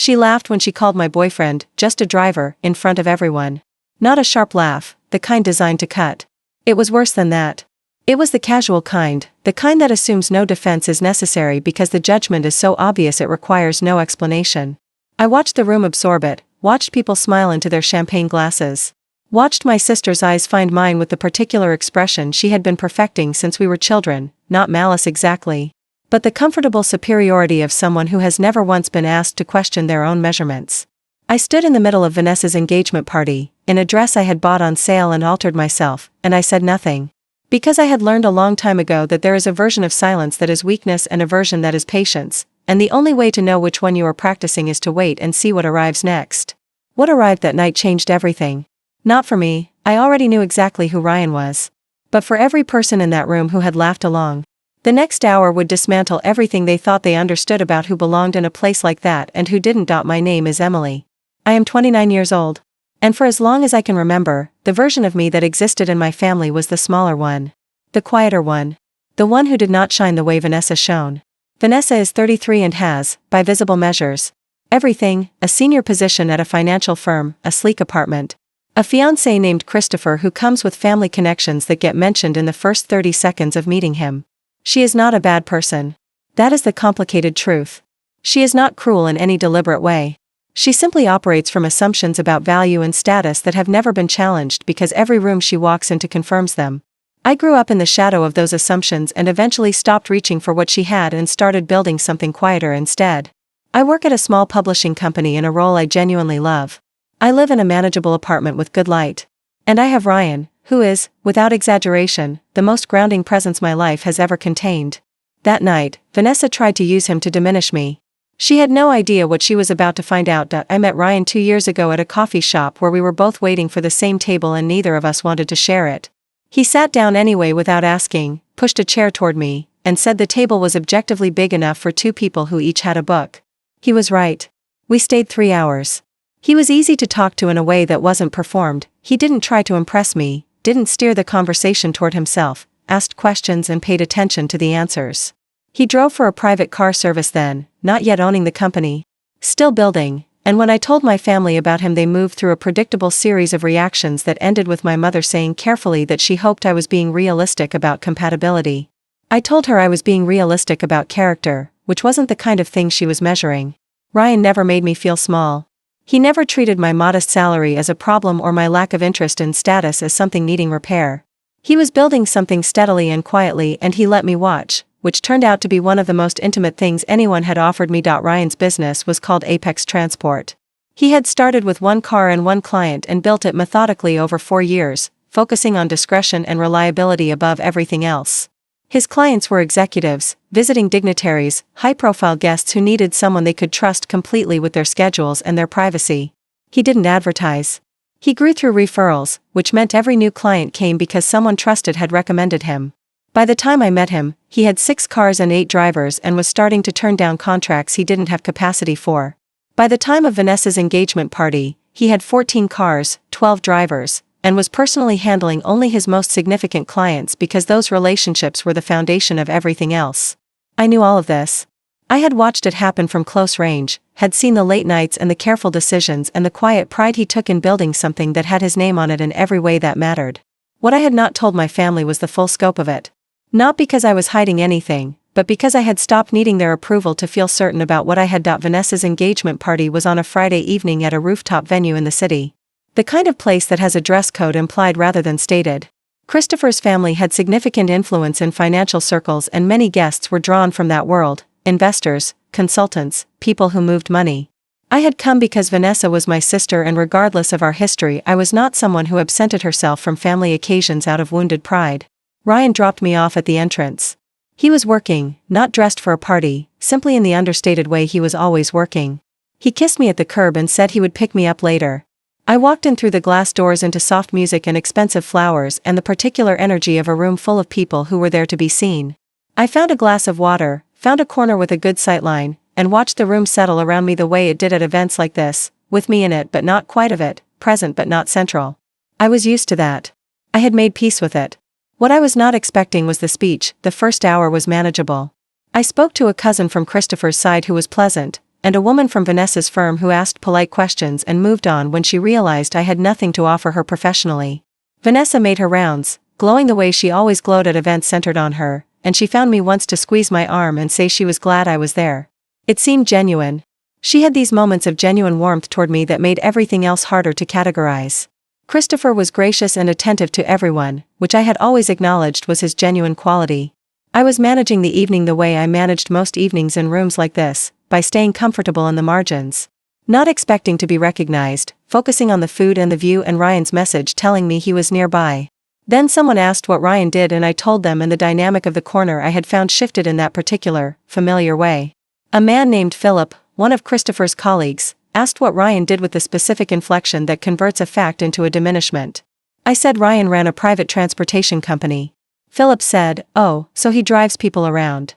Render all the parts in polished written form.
She laughed when she called my boyfriend just a driver in front of everyone. Not a sharp laugh, the kind designed to cut. It was worse than that. It was the casual kind, the kind that assumes no defense is necessary because the judgment is so obvious it requires no explanation. I watched the room absorb it, watched people smile into their champagne glasses. Watched my sister's eyes find mine with the particular expression she had been perfecting since we were children, not malice exactly, but the comfortable superiority of someone who has never once been asked to question their own measurements. I stood in the middle of Vanessa's engagement party, in a dress I had bought on sale and altered myself, and I said nothing. Because I had learned a long time ago that there is a version of silence that is weakness and a version that is patience, and the only way to know which one you are practicing is to wait and see what arrives next. What arrived that night changed everything. Not for me, I already knew exactly who Ryan was. But for every person in that room who had laughed along. The next hour would dismantle everything they thought they understood about who belonged in a place like that and who didn't. My name is Emily. I am 29 years old. And for as long as I can remember, the version of me that existed in my family was the smaller one. The quieter one. The one who did not shine the way Vanessa shone. Vanessa is 33 and has, by visible measures, everything: a senior position at a financial firm, a sleek apartment, a fiancé named Christopher who comes with family connections that get mentioned in the first 30 seconds of meeting him. She is not a bad person. That is the complicated truth. She is not cruel in any deliberate way. She simply operates from assumptions about value and status that have never been challenged because every room she walks into confirms them. I grew up in the shadow of those assumptions and eventually stopped reaching for what she had and started building something quieter instead. I work at a small publishing company in a role I genuinely love. I live in a manageable apartment with good light. And I have Ryan, who is, without exaggeration, the most grounding presence my life has ever contained. That night, Vanessa tried to use him to diminish me. She had no idea what she was about to find out. I met Ryan 2 years ago at a coffee shop where we were both waiting for the same table and neither of us wanted to share it. He sat down anyway without asking, pushed a chair toward me, and said the table was objectively big enough for 2 people who each had a book. He was right. We stayed 3 hours. He was easy to talk to in a way that wasn't performed. He didn't try to impress me, didn't steer the conversation toward himself, asked questions and paid attention to the answers. He drove for a private car service then, not yet owning the company. Still building, and when I told my family about him they moved through a predictable series of reactions that ended with my mother saying carefully that she hoped I was being realistic about compatibility. I told her I was being realistic about character, which wasn't the kind of thing she was measuring. Ryan never made me feel small. He never treated my modest salary as a problem or my lack of interest in status as something needing repair. He was building something steadily and quietly and he let me watch, which turned out to be one of the most intimate things anyone had offered me. Ryan's business was called Apex Transport. He had started with 1 car and 1 client and built it methodically over 4 years, focusing on discretion and reliability above everything else. His clients were executives, visiting dignitaries, high-profile guests who needed someone they could trust completely with their schedules and their privacy. He didn't advertise. He grew through referrals, which meant every new client came because someone trusted had recommended him. By the time I met him, he had 6 cars and 8 drivers and was starting to turn down contracts he didn't have capacity for. By the time of Vanessa's engagement party, he had 14 cars, 12 drivers, and was personally handling only his most significant clients because those relationships were the foundation of everything else. I knew all of this. I had watched it happen from close range, had seen the late nights and the careful decisions and the quiet pride he took in building something that had his name on it in every way that mattered. What I had not told my family was the full scope of it. Not because I was hiding anything, but because I had stopped needing their approval to feel certain about what I had. Vanessa's engagement party was on a Friday evening at a rooftop venue in the city. The kind of place that has a dress code implied rather than stated. Christopher's family had significant influence in financial circles and many guests were drawn from that world: investors, consultants, people who moved money. I had come because Vanessa was my sister and regardless of our history I was not someone who absented herself from family occasions out of wounded pride. Ryan dropped me off at the entrance. He was working, not dressed for a party, simply in the understated way he was always working. He kissed me at the curb and said he would pick me up later. I walked in through the glass doors into soft music and expensive flowers and the particular energy of a room full of people who were there to be seen. I found a glass of water, found a corner with a good sightline, and watched the room settle around me the way it did at events like this, with me in it but not quite of it, present but not central. I was used to that. I had made peace with it. What I was not expecting was the speech. The first hour was manageable. I spoke to a cousin from Christopher's side who was pleasant, and a woman from Vanessa's firm who asked polite questions and moved on when she realized I had nothing to offer her professionally. Vanessa made her rounds, glowing the way she always glowed at events centered on her, and she found me once to squeeze my arm and say she was glad I was there. It seemed genuine. She had these moments of genuine warmth toward me that made everything else harder to categorize. Christopher was gracious and attentive to everyone, which I had always acknowledged was his genuine quality. I was managing the evening the way I managed most evenings in rooms like this, by staying comfortable in the margins. Not expecting to be recognized, focusing on the food and the view and Ryan's message telling me he was nearby. Then someone asked what Ryan did and I told them, and the dynamic of the corner I had found shifted in that particular, familiar way. A man named Philip, one of Christopher's colleagues, asked what Ryan did with the specific inflection that converts a fact into a diminishment. I said Ryan ran a private transportation company. Philip said, "Oh, so he drives people around."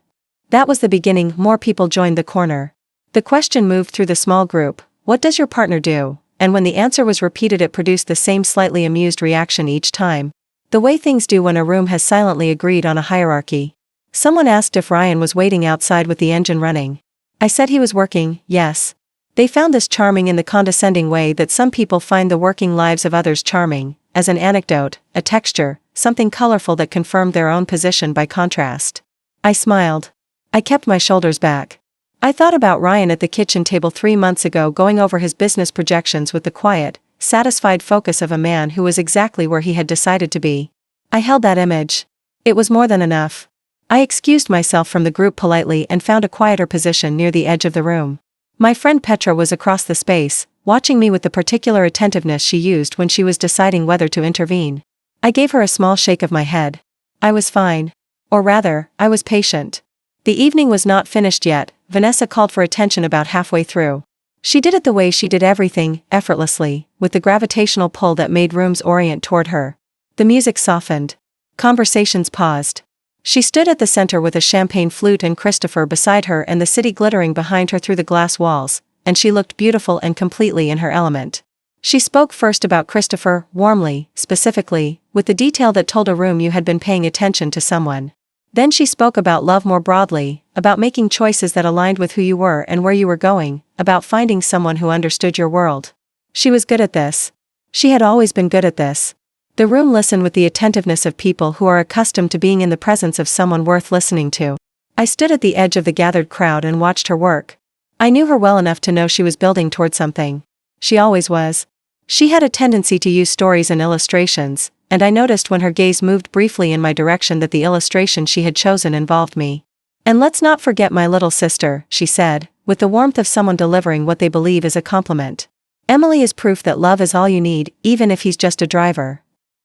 That was the beginning. More people joined the corner. The question moved through the small group, "What does your partner do?" And when the answer was repeated it produced the same slightly amused reaction each time. The way things do when a room has silently agreed on a hierarchy. Someone asked if Ryan was waiting outside with the engine running. I said he was working, yes. They found this charming in the condescending way that some people find the working lives of others charming, as an anecdote, a texture, something colorful that confirmed their own position by contrast. I smiled. I kept my shoulders back. I thought about Ryan at the kitchen table 3 months ago, going over his business projections with the quiet, satisfied focus of a man who was exactly where he had decided to be. I held that image. It was more than enough. I excused myself from the group politely and found a quieter position near the edge of the room. My friend Petra was across the space, watching me with the particular attentiveness she used when she was deciding whether to intervene. I gave her a small shake of my head. I was fine. Or rather, I was patient. The evening was not finished yet. Vanessa called for attention about halfway through. She did it the way she did everything, effortlessly, with the gravitational pull that made rooms orient toward her. The music softened. Conversations paused. She stood at the center with a champagne flute and Christopher beside her and the city glittering behind her through the glass walls, and she looked beautiful and completely in her element. She spoke first about Christopher, warmly, specifically, with the detail that told a room you had been paying attention to someone. Then she spoke about love more broadly, about making choices that aligned with who you were and where you were going, about finding someone who understood your world. She was good at this. She had always been good at this. The room listened with the attentiveness of people who are accustomed to being in the presence of someone worth listening to. I stood at the edge of the gathered crowd and watched her work. I knew her well enough to know she was building toward something. She always was. She had a tendency to use stories and illustrations, and I noticed when her gaze moved briefly in my direction that the illustration she had chosen involved me. "And let's not forget my little sister," she said, with the warmth of someone delivering what they believe is a compliment. "Emily is proof that love is all you need, even if he's just a driver."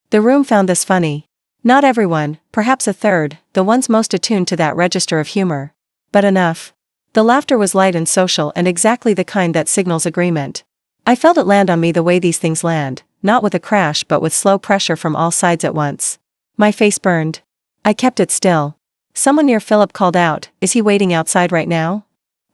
The room found this funny. Not everyone, perhaps a third, the ones most attuned to that register of humor. But enough. The laughter was light and social and exactly the kind that signals agreement. I felt it land on me the way these things land, not with a crash but with slow pressure from all sides at once. My face burned. I kept it still. Someone near Philip called out, "Is he waiting outside right now?"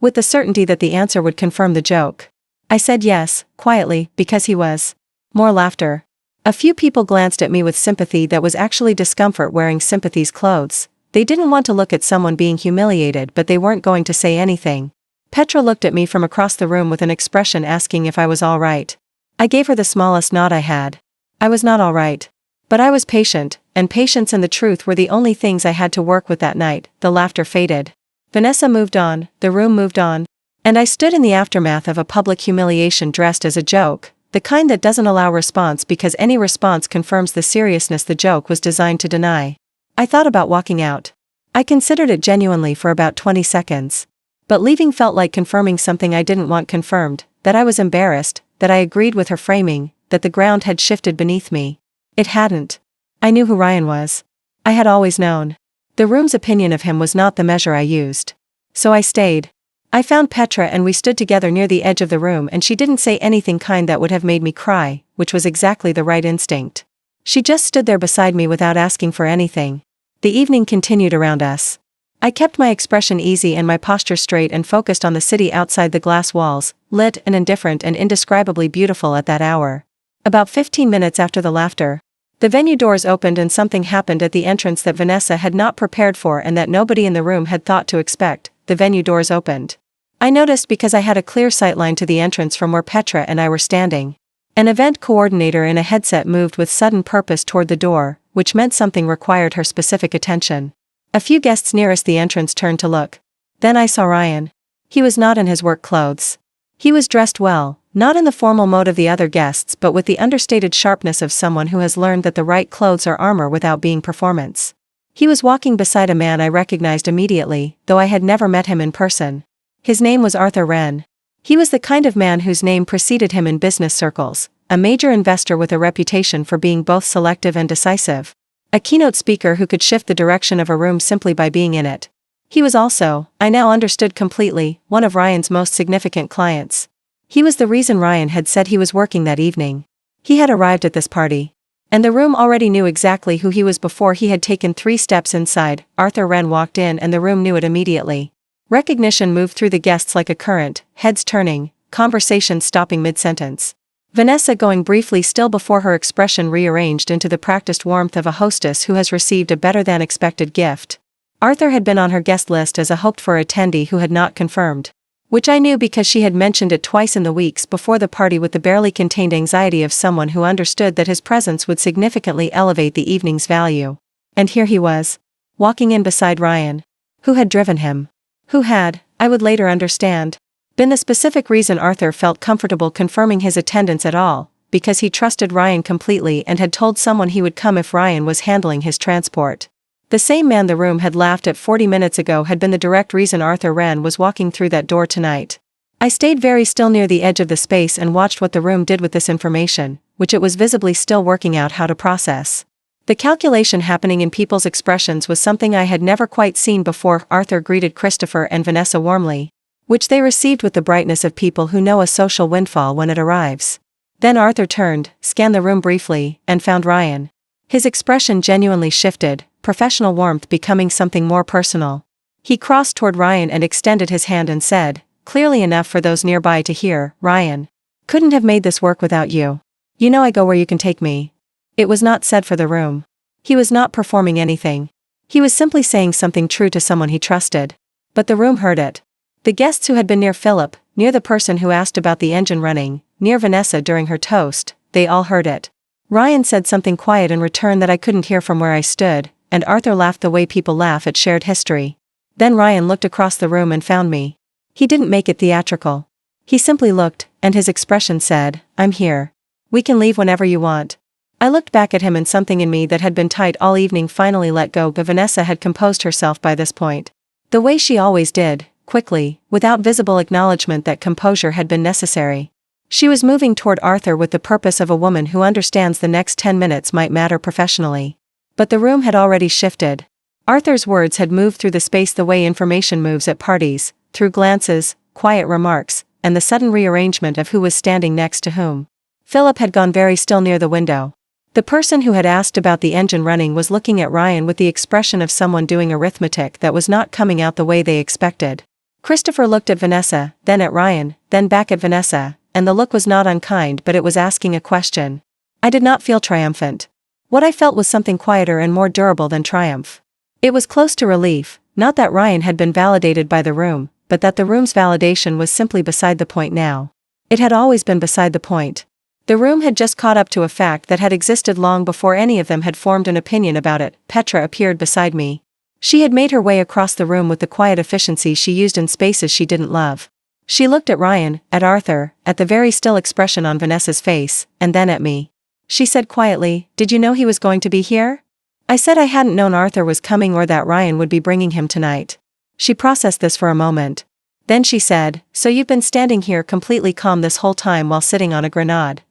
With the certainty that the answer would confirm the joke. I said yes, quietly, because he was. More laughter. A few people glanced at me with sympathy that was actually discomfort wearing sympathy's clothes. They didn't want to look at someone being humiliated but they weren't going to say anything. Petra looked at me from across the room with an expression asking if I was all right. I gave her the smallest nod I had. I was not all right. But I was patient, and patience and the truth were the only things I had to work with that night. The laughter faded. Vanessa moved on, the room moved on, and I stood in the aftermath of a public humiliation dressed as a joke. The kind that doesn't allow response because any response confirms the seriousness the joke was designed to deny. I thought about walking out. I considered it genuinely for about 20 seconds. But leaving felt like confirming something I didn't want confirmed, that I was embarrassed, that I agreed with her framing, that the ground had shifted beneath me. It hadn't. I knew who Ryan was. I had always known. The room's opinion of him was not the measure I used. So I stayed. I found Petra and we stood together near the edge of the room and she didn't say anything kind that would have made me cry, which was exactly the right instinct. She just stood there beside me without asking for anything. The evening continued around us. I kept my expression easy and my posture straight and focused on the city outside the glass walls, lit and indifferent and indescribably beautiful at that hour. About 15 minutes after the laughter, the venue doors opened and something happened at the entrance that Vanessa had not prepared for and that nobody in the room had thought to expect. The venue doors opened. I noticed because I had a clear sightline to the entrance from where Petra and I were standing. An event coordinator in a headset moved with sudden purpose toward the door, which meant something required her specific attention. A few guests nearest the entrance turned to look. Then I saw Ryan. He was not in his work clothes. He was dressed well, not in the formal mode of the other guests but with the understated sharpness of someone who has learned that the right clothes are armor without being performance. He was walking beside a man I recognized immediately, though I had never met him in person. His name was Arthur Wren. He was the kind of man whose name preceded him in business circles, a major investor with a reputation for being both selective and decisive. A keynote speaker who could shift the direction of a room simply by being in it. He was also, I now understood completely, one of Ryan's most significant clients. He was the reason Ryan had said he was working that evening. He had arrived at this party. And the room already knew exactly who he was before he had taken 3 steps inside. Arthur Wren walked in and the room knew it immediately. Recognition moved through the guests like a current, heads turning, conversation stopping mid-sentence. Vanessa going briefly still before her expression rearranged into the practiced warmth of a hostess who has received a better-than-expected gift. Arthur had been on her guest list as a hoped-for attendee who had not confirmed. Which I knew because she had mentioned it twice in the weeks before the party with the barely contained anxiety of someone who understood that his presence would significantly elevate the evening's value. And here he was, walking in beside Ryan. Who had driven him? Who had, I would later understand, been the specific reason Arthur felt comfortable confirming his attendance at all, because he trusted Ryan completely and had told someone he would come if Ryan was handling his transport. The same man the room had laughed at 40 minutes ago had been the direct reason Arthur Wren was walking through that door tonight. I stayed very still near the edge of the space and watched what the room did with this information, which it was visibly still working out how to process. The calculation happening in people's expressions was something I had never quite seen before. Arthur greeted Christopher and Vanessa warmly, which they received with the brightness of people who know a social windfall when it arrives. Then Arthur turned, scanned the room briefly, and found Ryan. His expression genuinely shifted, professional warmth becoming something more personal. He crossed toward Ryan and extended his hand and said, clearly enough for those nearby to hear, Ryan, couldn't have made this work without you. You know I go where you can take me. It was not said for the room. He was not performing anything. He was simply saying something true to someone he trusted. But the room heard it. The guests who had been near Philip, near the person who asked about the engine running, near Vanessa during her toast, they all heard it. Ryan said something quiet in return that I couldn't hear from where I stood, and Arthur laughed the way people laugh at shared history. Then Ryan looked across the room and found me. He didn't make it theatrical. He simply looked, and his expression said, I'm here. We can leave whenever you want. I looked back at him and something in me that had been tight all evening finally let go, but Vanessa had composed herself by this point. The way she always did, quickly, without visible acknowledgement that composure had been necessary. She was moving toward Arthur with the purpose of a woman who understands the next 10 minutes might matter professionally. But the room had already shifted. Arthur's words had moved through the space the way information moves at parties, through glances, quiet remarks, and the sudden rearrangement of who was standing next to whom. Philip had gone very still near the window. The person who had asked about the engine running was looking at Ryan with the expression of someone doing arithmetic that was not coming out the way they expected. Christopher looked at Vanessa, then at Ryan, then back at Vanessa, and the look was not unkind but it was asking a question. I did not feel triumphant. What I felt was something quieter and more durable than triumph. It was close to relief, not that Ryan had been validated by the room, but that the room's validation was simply beside the point now. It had always been beside the point. The room had just caught up to a fact that had existed long before any of them had formed an opinion about it. Petra appeared beside me. She had made her way across the room with the quiet efficiency she used in spaces she didn't love. She looked at Ryan, at Arthur, at the very still expression on Vanessa's face, and then at me. She said quietly, "Did you know he was going to be here?" I said I hadn't known Arthur was coming or that Ryan would be bringing him tonight. She processed this for a moment. Then she said, "So you've been standing here completely calm this whole time while sitting on a grenade?"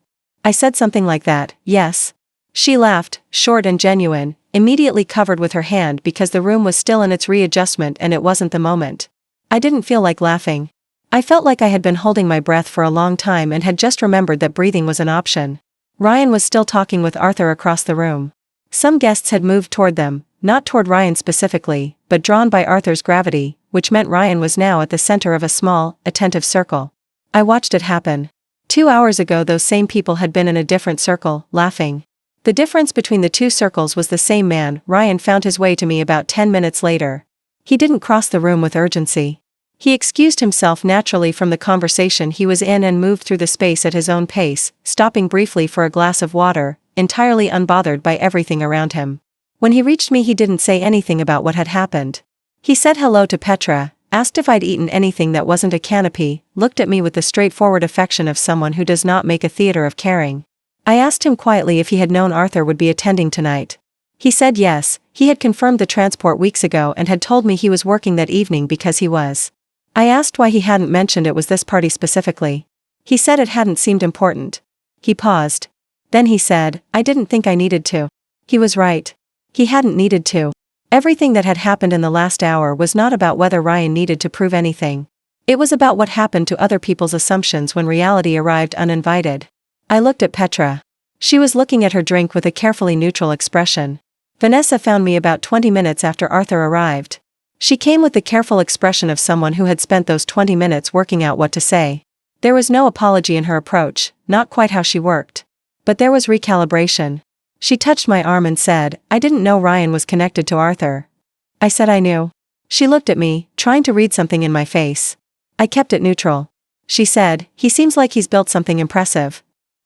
I said something like that, "Yes." She laughed, short and genuine, immediately covered with her hand because the room was still in its readjustment and it wasn't the moment. I didn't feel like laughing. I felt like I had been holding my breath for a long time and had just remembered that breathing was an option. Ryan was still talking with Arthur across the room. Some guests had moved toward them, not toward Ryan specifically, but drawn by Arthur's gravity, which meant Ryan was now at the center of a small, attentive circle. I watched it happen. 2 hours ago those same people had been in a different circle, laughing. The difference between the two circles was the same man. Ryan found his way to me about 10 minutes later. He didn't cross the room with urgency. He excused himself naturally from the conversation he was in and moved through the space at his own pace, stopping briefly for a glass of water, entirely unbothered by everything around him. When he reached me, he didn't say anything about what had happened. He said hello to Petra, asked if I'd eaten anything that wasn't a canopy, looked at me with the straightforward affection of someone who does not make a theater of caring. I asked him quietly if he had known Arthur would be attending tonight. He said yes, he had confirmed the transport weeks ago and had told me he was working that evening because he was. I asked why he hadn't mentioned it was this party specifically. He said it hadn't seemed important. He paused. Then he said, I didn't think I needed to. He was right. He hadn't needed to. Everything that had happened in the last hour was not about whether Ryan needed to prove anything. It was about what happened to other people's assumptions when reality arrived uninvited. I looked at Petra. She was looking at her drink with a carefully neutral expression. Vanessa found me about 20 minutes after Arthur arrived. She came with the careful expression of someone who had spent those 20 minutes working out what to say. There was no apology in her approach, not quite how she worked. But there was recalibration. She touched my arm and said, I didn't know Ryan was connected to Arthur. I said I knew. She looked at me, trying to read something in my face. I kept it neutral. She said, he seems like he's built something impressive.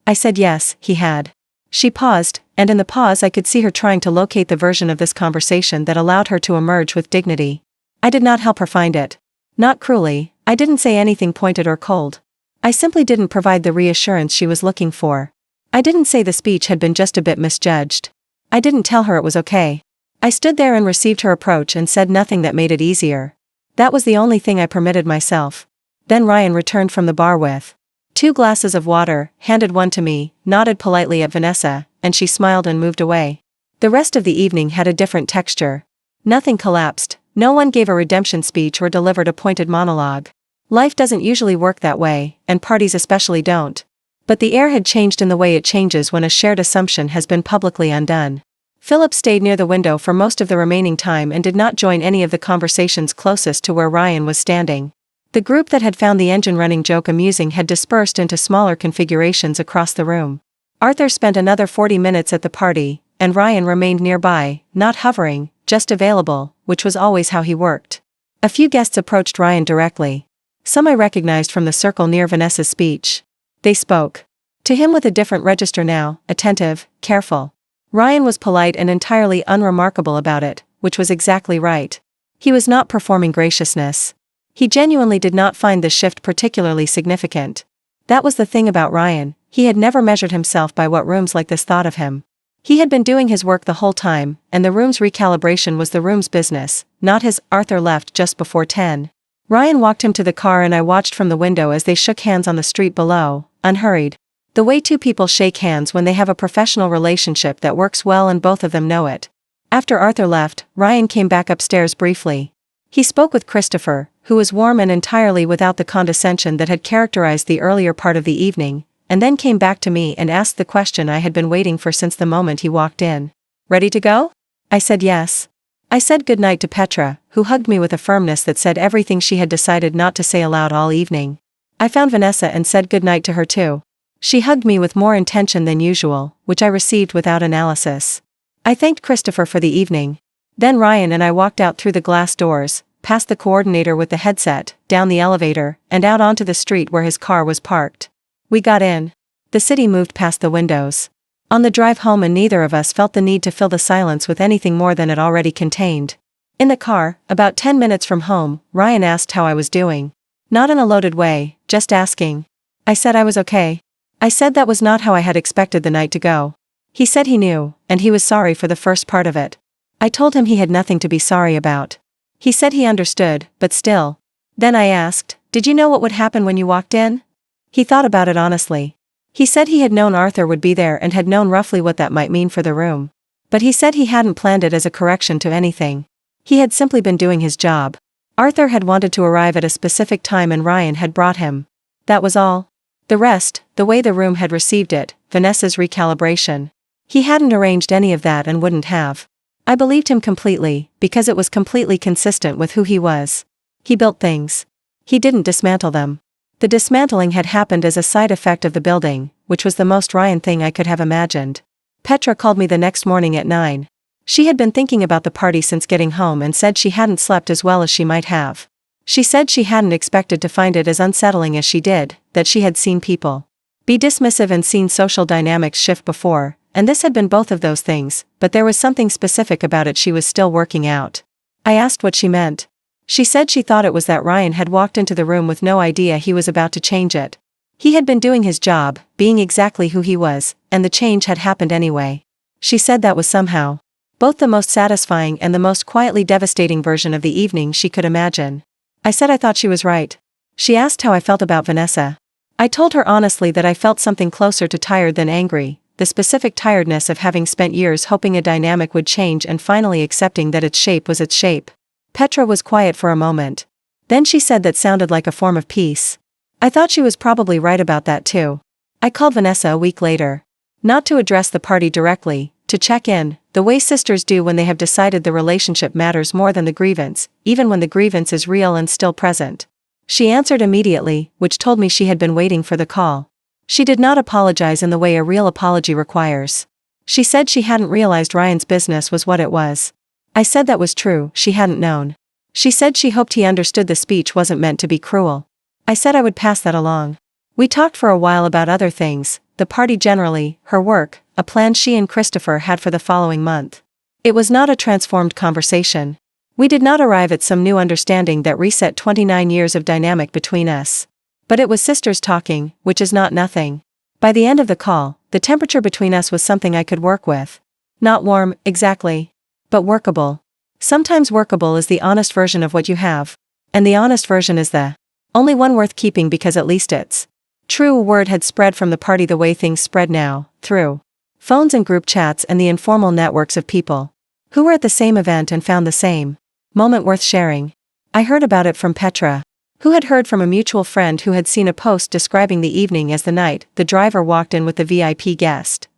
I said yes, he had. She paused, and in the pause I could see her trying to locate the version of this conversation that allowed her to emerge with dignity. I did not help her find it. Not cruelly, I didn't say anything pointed or cold. I simply didn't provide the reassurance she was looking for. I didn't say the speech had been just a bit misjudged. I didn't tell her it was okay. I stood there and received her approach and said nothing that made it easier. That was the only thing I permitted myself. Then Ryan returned from the bar with 2 glasses of water, handed one to me, nodded politely at Vanessa, and she smiled and moved away. The rest of the evening had a different texture. Nothing collapsed, no one gave a redemption speech or delivered a pointed monologue. Life doesn't usually work that way, and parties especially don't. But the air had changed in the way it changes when a shared assumption has been publicly undone. Philip stayed near the window for most of the remaining time and did not join any of the conversations closest to where Ryan was standing. The group that had found the engine running joke amusing had dispersed into smaller configurations across the room. Arthur spent another 40 minutes at the party, and Ryan remained nearby, not hovering, just available, which was always how he worked. A few guests approached Ryan directly. Some I recognized from the circle near Vanessa's speech. They spoke to him with a different register now, attentive, careful. Ryan was polite and entirely unremarkable about it, which was exactly right. He was not performing graciousness. He genuinely did not find the shift particularly significant. That was the thing about Ryan, he had never measured himself by what rooms like this thought of him. He had been doing his work the whole time, and the room's recalibration was the room's business, not his. Arthur left just before 10. Ryan walked him to the car and I watched from the window as they shook hands on the street below, unhurried. The way 2 people shake hands when they have a professional relationship that works well and both of them know it. After Arthur left, Ryan came back upstairs briefly. He spoke with Christopher, who was warm and entirely without the condescension that had characterized the earlier part of the evening, and then came back to me and asked the question I had been waiting for since the moment he walked in. Ready to go? I said yes. I said goodnight to Petra, who hugged me with a firmness that said everything she had decided not to say aloud all evening. I found Vanessa and said goodnight to her too. She hugged me with more intention than usual, which I received without analysis. I thanked Christopher for the evening. Then Ryan and I walked out through the glass doors, past the coordinator with the headset, down the elevator, and out onto the street where his car was parked. We got in. The city moved past the windows. On the drive home, and neither of us felt the need to fill the silence with anything more than it already contained. In the car, about 10 minutes from home, Ryan asked how I was doing. Not in a loaded way, just asking. I said I was okay. I said that was not how I had expected the night to go. He said he knew, and he was sorry for the first part of it. I told him he had nothing to be sorry about. He said he understood, but still. Then I asked, did you know what would happen when you walked in? He thought about it honestly. He said he had known Arthur would be there and had known roughly what that might mean for the room. But he said he hadn't planned it as a correction to anything. He had simply been doing his job. Arthur had wanted to arrive at a specific time and Ryan had brought him. That was all. The rest, the way the room had received it, Vanessa's recalibration. He hadn't arranged any of that and wouldn't have. I believed him completely, because it was completely consistent with who he was. He built things. He didn't dismantle them. The dismantling had happened as a side effect of the building, which was the most Ryan thing I could have imagined. Petra called me the next morning at 9. She had been thinking about the party since getting home and said she hadn't slept as well as she might have. She said she hadn't expected to find it as unsettling as she did, that she had seen people be dismissive and seen social dynamics shift before, and this had been both of those things, but there was something specific about it she was still working out. I asked what she meant. She said she thought it was that Ryan had walked into the room with no idea he was about to change it. He had been doing his job, being exactly who he was, and the change had happened anyway. She said that was somehow both the most satisfying and the most quietly devastating version of the evening she could imagine. I said I thought she was right. She asked how I felt about Vanessa. I told her honestly that I felt something closer to tired than angry, the specific tiredness of having spent years hoping a dynamic would change and finally accepting that its shape was its shape. Petra was quiet for a moment. Then she said that sounded like a form of peace. I thought she was probably right about that too. I called Vanessa a week later. Not to address the party directly, to check in, the way sisters do when they have decided the relationship matters more than the grievance, even when the grievance is real and still present. She answered immediately, which told me she had been waiting for the call. She did not apologize in the way a real apology requires. She said she hadn't realized Ryan's business was what it was. I said that was true, she hadn't known. She said she hoped he understood the speech wasn't meant to be cruel. I said I would pass that along. We talked for a while about other things, the party generally, her work, a plan she and Christopher had for the following month. It was not a transformed conversation. We did not arrive at some new understanding that reset 29 years of dynamic between us. But it was sisters talking, which is not nothing. By the end of the call, the temperature between us was something I could work with. Not warm, exactly. But workable. Sometimes workable is the honest version of what you have. And the honest version is the only one worth keeping because at least it's true. Word had spread from the party the way things spread now, through phones and group chats and the informal networks of people who were at the same event and found the same moment worth sharing. I heard about it from Petra, who had heard from a mutual friend who had seen a post describing the evening as the night the driver walked in with the VIP guest.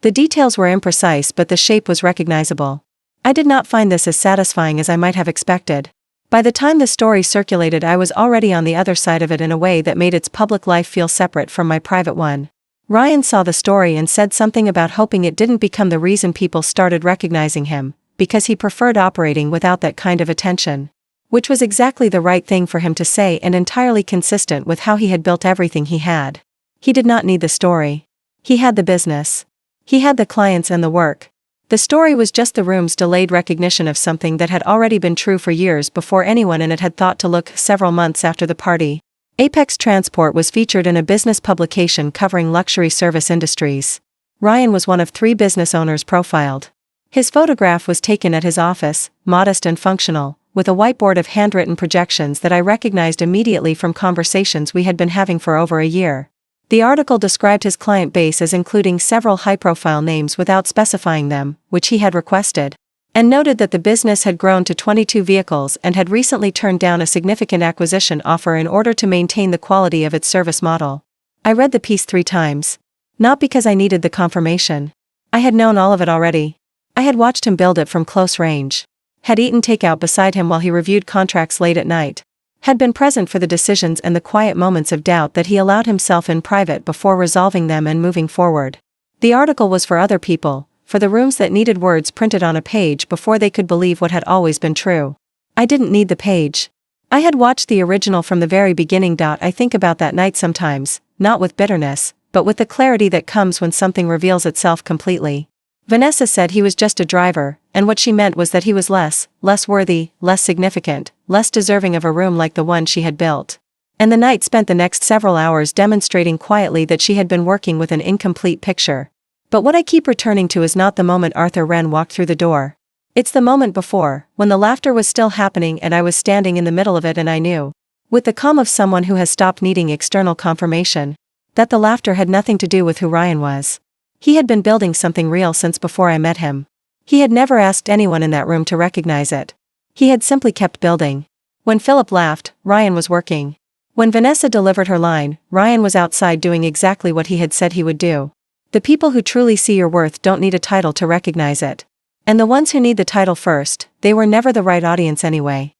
The details were imprecise but the shape was recognizable. I did not find this as satisfying as I might have expected. By the time the story circulated I was already on the other side of it in a way that made its public life feel separate from my private one. Ryan saw the story and said something about hoping it didn't become the reason people started recognizing him, because he preferred operating without that kind of attention. Which was exactly the right thing for him to say and entirely consistent with how he had built everything he had. He did not need the story. He had the business. He had the clients and the work. The story was just the room's delayed recognition of something that had already been true for years before anyone in it had thought to look. Several months after the party, Apex Transport was featured in a business publication covering luxury service industries. Ryan was one of 3 business owners profiled. His photograph was taken at his office, modest and functional, with a whiteboard of handwritten projections that I recognized immediately from conversations we had been having for over a year. The article described his client base as including several high-profile names without specifying them, which he had requested, and noted that the business had grown to 22 vehicles and had recently turned down a significant acquisition offer in order to maintain the quality of its service model. I read the piece 3 times. Not because I needed the confirmation. I had known all of it already. I had watched him build it from close range. Had eaten takeout beside him while he reviewed contracts late at night. Had been present for the decisions and the quiet moments of doubt that he allowed himself in private before resolving them and moving forward. The article was for other people, for the rooms that needed words printed on a page before they could believe what had always been true. I didn't need the page. I had watched the original from the very beginning. I think about that night sometimes, not with bitterness, but with the clarity that comes when something reveals itself completely. Vanessa said he was just a driver, and what she meant was that he was less worthy, less significant, less deserving of a room like the one she had built. And the night spent the next several hours demonstrating quietly that she had been working with an incomplete picture. But what I keep returning to is not the moment Arthur Wren walked through the door. It's the moment before, when the laughter was still happening and I was standing in the middle of it, and I knew, with the calm of someone who has stopped needing external confirmation, that the laughter had nothing to do with who Ryan was. He had been building something real since before I met him. He had never asked anyone in that room to recognize it. He had simply kept building. When Philip laughed, Ryan was working. When Vanessa delivered her line, Ryan was outside doing exactly what he had said he would do. The people who truly see your worth don't need a title to recognize it. And the ones who need the title first, they were never the right audience anyway.